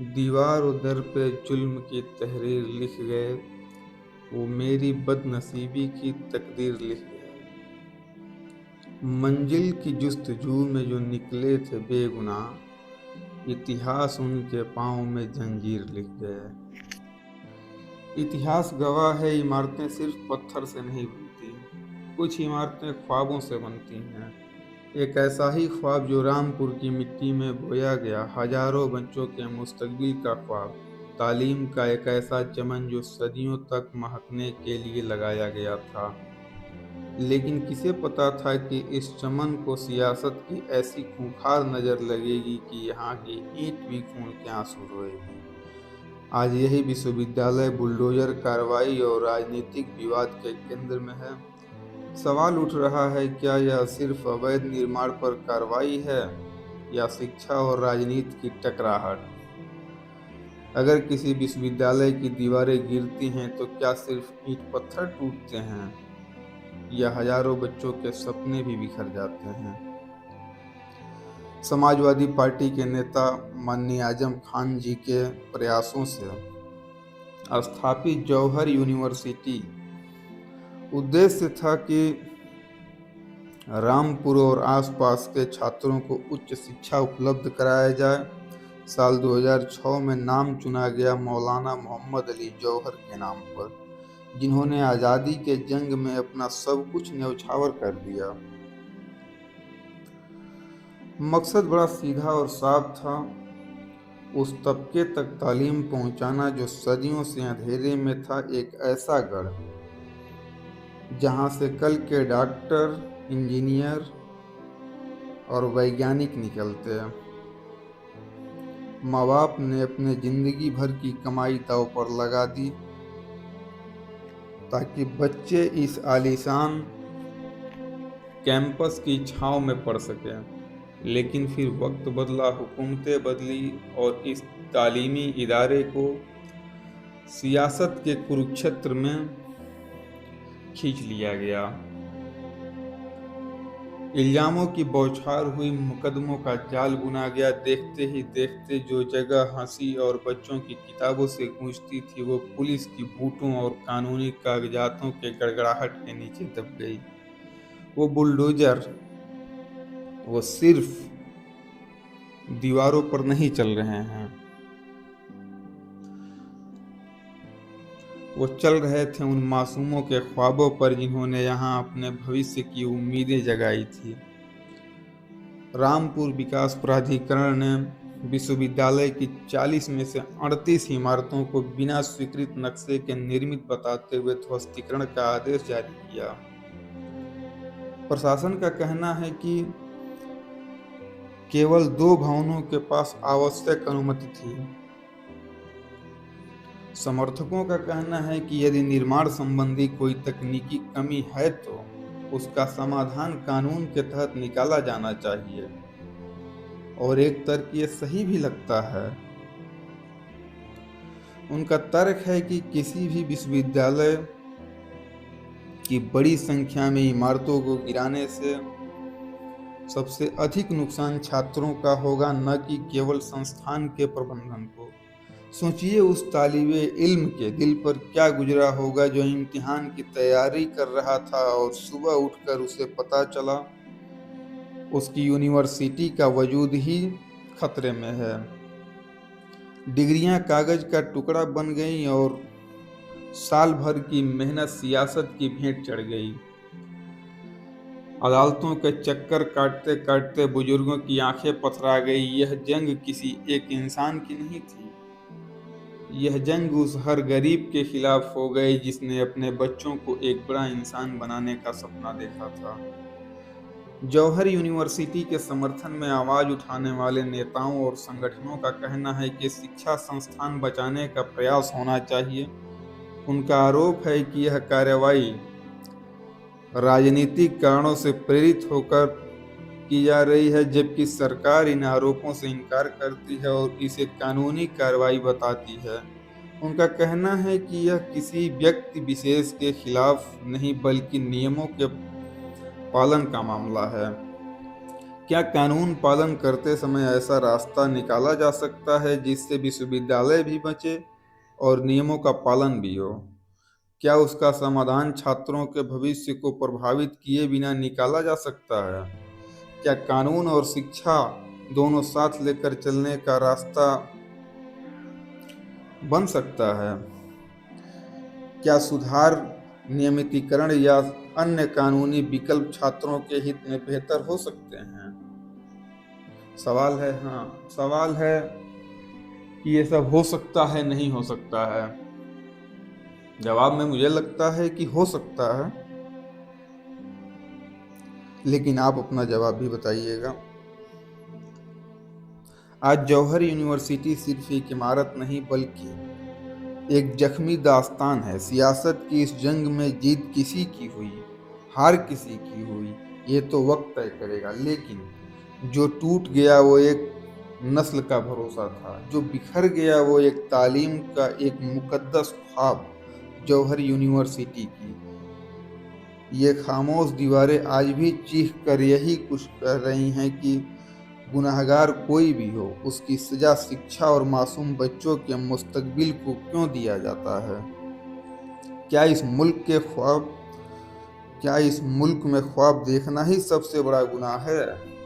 दीवार और दर पे जुल्म की तहरीर लिख गए, वो मेरी बदनसीबी की तकदीर लिख गए। मंजिल की जुस्तजू में जो निकले थे बेगुनाह, इतिहास उनके पाँव में जंजीर लिख गए। इतिहास गवाह है, इमारतें सिर्फ पत्थर से नहीं बनती, कुछ इमारतें ख्वाबों से बनती हैं। एक ऐसा ही ख्वाब जो रामपुर की मिट्टी में बोया गया, हजारों बच्चों के मुस्तकबिल का ख्वाब, तालीम का एक ऐसा चमन जो सदियों तक महकने के लिए लगाया गया था। लेकिन किसे पता था कि इस चमन को सियासत की ऐसी खूंखार नजर लगेगी कि यहाँ की ईंट भी खून के आंसू रोएगी। आज यही विश्वविद्यालय बुलडोजर कार्रवाई और राजनीतिक विवाद के केंद्र में है। सवाल उठ रहा है, क्या यह सिर्फ अवैध निर्माण पर कार्रवाई है या शिक्षा और राजनीति की टकराहट? अगर किसी विश्वविद्यालय की दीवारें गिरती हैं तो क्या सिर्फ ईंट पत्थर टूटते हैं या हजारों बच्चों के सपने भी बिखर जाते हैं? समाजवादी पार्टी के नेता माननीय आजम खान जी के प्रयासों से स्थापित जौहर यूनिवर्सिटी उद्देश्य था कि रामपुर और आसपास के छात्रों को उच्च शिक्षा उपलब्ध कराया जाए। साल 2006 में नाम चुना गया मौलाना मोहम्मद अली जौहर के नाम पर, जिन्होंने आज़ादी के जंग में अपना सब कुछ न्यौछावर कर दिया। मकसद बड़ा सीधा और साफ था, उस तबके तक तालीम पहुंचाना जो सदियों से अंधेरे में था, एक ऐसा गढ़ जहां से कल के डॉक्टर, इंजीनियर और वैज्ञानिक निकलते हैं। माँ बाप ने अपने जिंदगी भर की कमाई दांव पर लगा दी ताकि बच्चे इस आलीशान कैंपस की छांव में पढ़ सकें। लेकिन फिर वक्त बदला, हुकूमतें बदली और इस तालीमी इदारे को सियासत के कुरुक्षेत्र में खींच लिया गया। इल्जामों की बौछार हुई, मुकदमों का जाल बुना गया। देखते ही देखते जो जगह हंसी और बच्चों की किताबों से गूंजती थी, वो पुलिस की बूटों और कानूनी कागजातों के गड़गड़ाहट के नीचे दब गई। वो बुलडोजर वो सिर्फ दीवारों पर नहीं चल रहे हैं, वो चल रहे थे उन मासूमों के ख्वाबों पर जिन्होंने यहाँ अपने भविष्य की उम्मीदें जगाई थी। रामपुर विकास प्राधिकरण ने विश्वविद्यालय की 40 में से 38 इमारतों को बिना स्वीकृत नक्शे के निर्मित बताते हुए ध्वस्तीकरण का आदेश जारी किया। प्रशासन का कहना है कि केवल 2 भवनों के पास आवश्यक अनुमति थी। समर्थकों का कहना है कि यदि निर्माण संबंधी कोई तकनीकी कमी है तो उसका समाधान कानून के तहत निकाला जाना चाहिए, और एक तर्क ये सही भी लगता है। उनका तर्क है कि किसी भी विश्वविद्यालय की बड़ी संख्या में इमारतों को गिराने से सबसे अधिक नुकसान छात्रों का होगा, न कि केवल संस्थान के प्रबंधन को। सोचिए उस तालिबे इल्म के दिल पर क्या गुजरा होगा जो इम्तिहान की तैयारी कर रहा था और सुबह उठकर उसे पता चला उसकी यूनिवर्सिटी का वजूद ही खतरे में है। डिग्रियां कागज का टुकड़ा बन गई और साल भर की मेहनत सियासत की भेंट चढ़ गई। अदालतों के चक्कर काटते काटते बुजुर्गों की आंखें पथरा गई। यह जंग किसी एक इंसान की नहीं थी, यह जंग उस हर गरीब के खिलाफ हो गई जिसने अपने बच्चों को एक बड़ा इंसान बनाने का सपना देखा था। जौहर यूनिवर्सिटी के समर्थन में आवाज उठाने वाले नेताओं और संगठनों का कहना है कि शिक्षा संस्थान बचाने का प्रयास होना चाहिए। उनका आरोप है कि यह कार्रवाई राजनीतिक कारणों से प्रेरित होकर की जा रही है, जबकि सरकार इन आरोपों से इनकार करती है और इसे कानूनी कार्रवाई बताती है। उनका कहना है कि यह किसी व्यक्ति विशेष के खिलाफ नहीं बल्कि नियमों के पालन का मामला है। क्या कानून पालन करते समय ऐसा रास्ता निकाला जा सकता है जिससे विश्वविद्यालय भी बचे और नियमों का पालन भी हो? क्या उसका समाधान छात्रों के भविष्य को प्रभावित किए बिना निकाला जा सकता है? क्या कानून और शिक्षा दोनों साथ लेकर चलने का रास्ता बन सकता है? क्या सुधार, नियमितीकरण या अन्य कानूनी विकल्प छात्रों के हित में बेहतर हो सकते हैं? सवाल है, हाँ, सवाल है कि ये सब हो सकता है, नहीं हो सकता है। जवाब में मुझे लगता है कि हो सकता है, लेकिन आप अपना जवाब भी बताइएगा। आज जौहर यूनिवर्सिटी सिर्फ एक इमारत नहीं बल्कि एक जख्मी दास्तान है। सियासत की इस जंग में जीत किसी की हुई, हार किसी की हुई, ये तो वक्त तय करेगा। लेकिन जो टूट गया वो एक नस्ल का भरोसा था, जो बिखर गया वो एक तालीम का एक मुकद्दस ख्वाब, जौहर यूनिवर्सिटी की ये खामोश दीवारें आज भी चीख कर यही कुछ कह रही हैं कि गुनहगार कोई भी हो, उसकी सजा शिक्षा और मासूम बच्चों के मुस्तकबिल को क्यों दिया जाता है? क्या इस मुल्क के ख्वाब क्या इस मुल्क में ख्वाब देखना ही सबसे बड़ा गुनाह है?